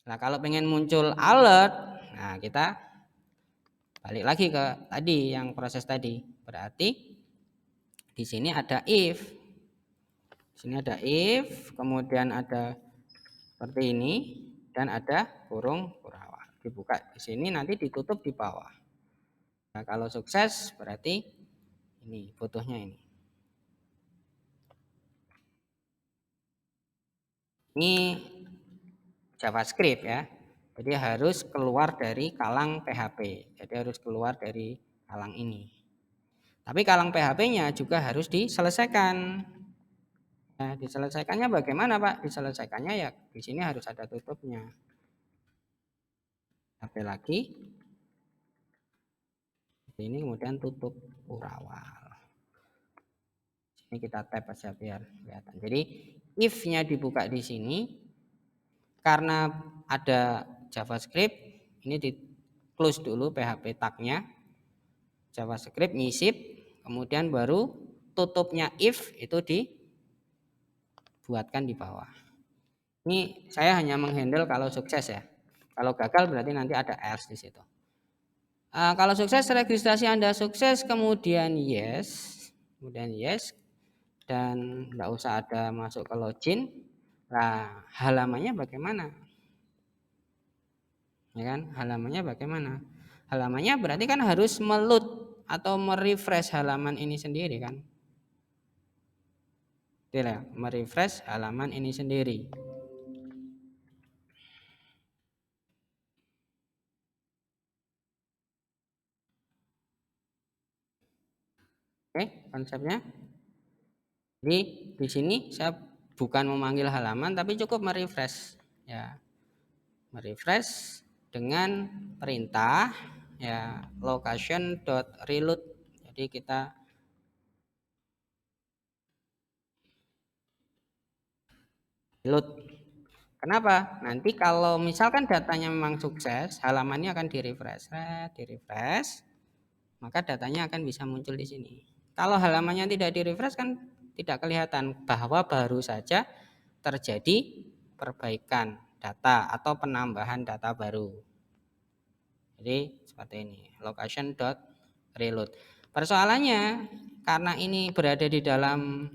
Nah, kalau pengen muncul alert, nah kita balik lagi ke tadi yang proses tadi. Berarti di sini ada if. Di sini ada if, kemudian ada seperti ini dan ada kurung kurawal. Dibuka di sini, nanti ditutup di bawah. Nah, kalau sukses berarti ini butuhnya ini. Ini JavaScript ya. Jadi harus keluar dari kalang PHP. Jadi harus keluar dari kalang ini. Tapi kalang PHP-nya juga harus diselesaikan. Nah, diselesaikannya bagaimana, Pak? Diselesaikannya ya di sini harus ada tutupnya. HP lagi. Ini kemudian tutup urawal. Ini kita tap aja biar kelihatan. Jadi if-nya dibuka di sini karena ada JavaScript, ini di close dulu PHP tag-nya. JavaScript nyisip, kemudian baru tutupnya if itu dibuatkan di bawah. Ini saya hanya menghandle kalau sukses ya. Kalau gagal berarti nanti ada else di situ. Kalau sukses, registrasi Anda sukses, kemudian yes, dan nggak usah ada masuk ke login. Nah, halamannya bagaimana? Ya kan, halamannya bagaimana? Halamannya berarti kan harus meload atau merefresh halaman ini sendiri kan? Tidak, merefresh halaman ini sendiri. Oke, konsepnya. Jadi di sini saya bukan memanggil halaman tapi cukup merefresh ya. Merefresh dengan perintah ya location.reload. Jadi kita reload. Kenapa? Nanti kalau misalkan datanya memang sukses, halamannya akan di-refresh, maka datanya akan bisa muncul di sini. Kalau halamannya tidak di-refresh kan tidak kelihatan bahwa baru saja terjadi perbaikan data atau penambahan data baru. Jadi seperti ini, location.reload. Persoalannya karena ini berada di dalam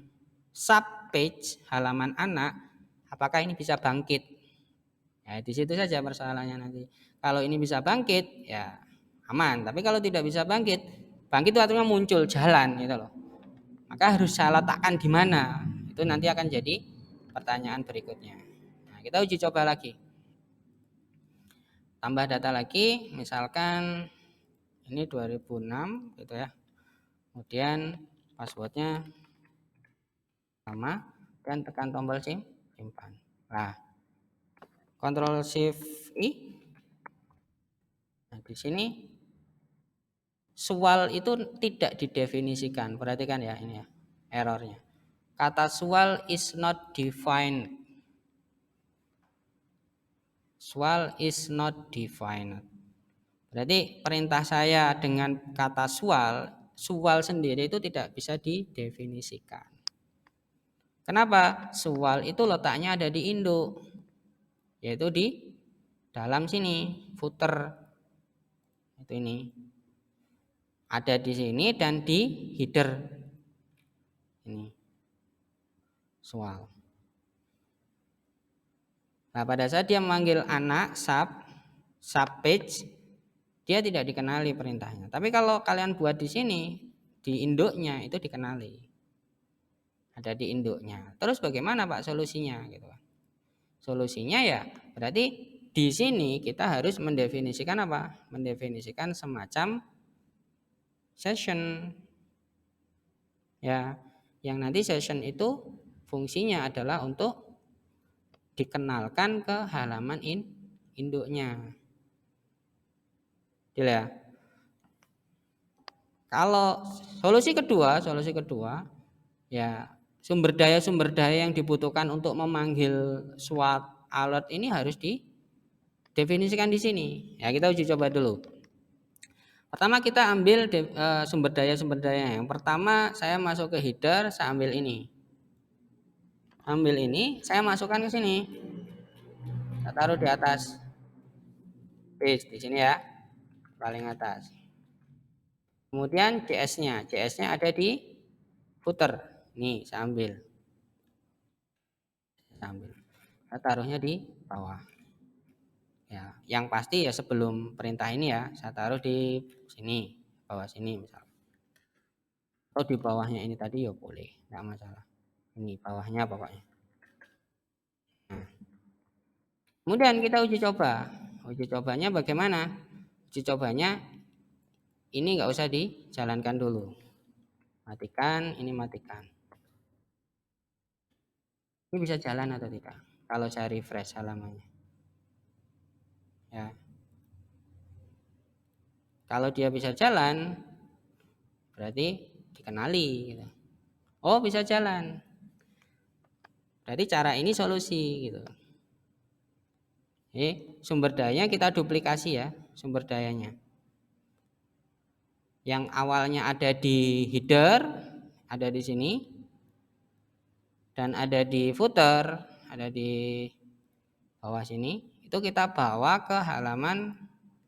subpage halaman anak, apakah ini bisa bangkit? Ya, di situ saja persoalannya nanti. Kalau ini bisa bangkit, ya aman. Tapi kalau tidak bisa bangkit itu artinya muncul jalan gitu loh. Maka harus saya letakkan di mana? Itu nanti akan jadi pertanyaan berikutnya. Nah, kita uji coba lagi. Tambah data lagi, misalkan ini 2006 gitu ya. Kemudian passwordnya sama dan tekan tombol simpan. Nah, Ctrl Shift I. Nah, di sini sual itu tidak didefinisikan. Perhatikan ya ini ya errornya. Kata sual is not defined. Sual is not defined. Berarti perintah saya dengan kata sual sendiri itu tidak bisa didefinisikan. Kenapa? Sual itu letaknya ada di induk, yaitu di dalam sini, footer. Itu ini. Ada di sini dan di header. Ini. Sual. Nah, pada saat dia memanggil anak subpage, dia tidak dikenali perintahnya. Tapi kalau kalian buat di sini, di induknya itu dikenali. Ada di induknya. Terus bagaimana Pak solusinya gitu kan? Solusinya ya berarti di sini kita harus mendefinisikan apa? Mendefinisikan semacam session. Ya, yang nanti session itu fungsinya adalah untuk dikenalkan ke halaman induknya. Ya. Kalau solusi kedua ya sumber daya yang dibutuhkan untuk memanggil SWAT alert ini harus didefinisikan di sini. Ya, kita uji coba dulu. Pertama kita ambil sumber daya. Yang pertama saya masuk ke header, saya ambil ini. Saya masukkan ke sini. Saya taruh di atas paste di sini ya, paling atas. Kemudian JS-nya ada di footer. Nih, saya ambil. Saya taruhnya di bawah. Ya, yang pasti ya sebelum perintah ini ya, saya taruh di sini, bawah sini misalnya. Atau di bawahnya ini tadi ya boleh, nggak masalah. Ini bawahnya pokoknya. Nah, kemudian kita uji coba. Uji cobanya bagaimana? Uji cobanya ini nggak usah dijalankan dulu. Matikan, ini matikan. Ini bisa jalan atau tidak? Kalau saya refresh halamannya. Ya. Kalau dia bisa jalan, berarti dikenali. Gitu. Oh, bisa jalan. Berarti cara ini solusi. Gitu. Sumber daya kita duplikasi ya, sumber dayanya. Yang awalnya ada di header, ada di sini, dan ada di footer, ada di bawah sini. Itu kita bawa ke halaman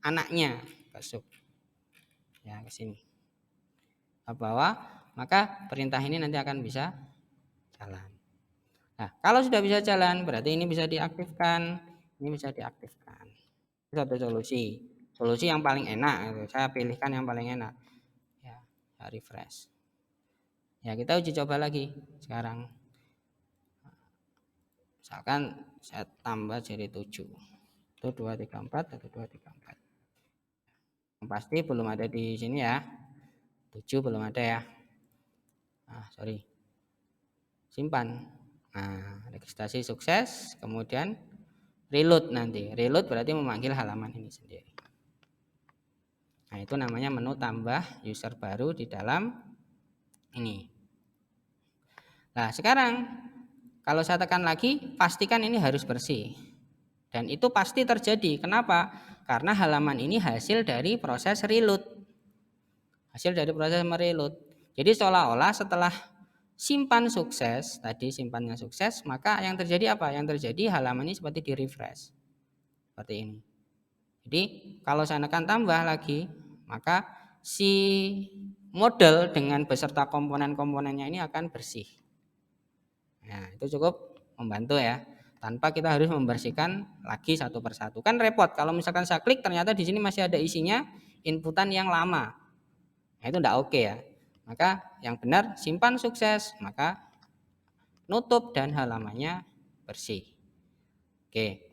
anaknya, ke sub. Ya, ke sini. Kita bawa, maka perintah ini nanti akan bisa jalan. Nah, kalau sudah bisa jalan, berarti ini bisa diaktifkan, ini bisa diaktifkan. Itu satu solusi. Solusi yang paling enak, saya pilihkan yang paling enak. Ya, saya refresh. Ya, kita uji coba lagi sekarang. Misalkan saya tambah jadi 7. Itu 2, 3, 4, 1, 2, 3, 4. Yang pasti belum ada di sini ya. 7 belum ada ya. Sorry. Simpan. Nah, registrasi sukses, kemudian reload nanti. Reload berarti memanggil halaman ini sendiri. Nah, itu namanya menu tambah user baru di dalam ini. Nah, sekarang kalau saya tekan lagi, pastikan ini harus bersih. Dan itu pasti terjadi. Kenapa? Karena halaman ini hasil dari proses reload. Hasil dari proses mereload. Jadi seolah-olah setelah simpan sukses, tadi simpannya sukses, maka yang terjadi apa? Yang terjadi halaman ini seperti di refresh. Seperti ini. Jadi kalau saya tekan tambah lagi, maka si model dengan beserta komponen-komponennya ini akan bersih. Nah, itu cukup membantu ya. Tanpa kita harus membersihkan lagi satu persatu. Kan repot kalau misalkan saya klik ternyata di sini masih ada isinya inputan yang lama. Nah, itu enggak oke ya. Maka yang benar simpan sukses, maka nutup dan halamannya bersih. Oke.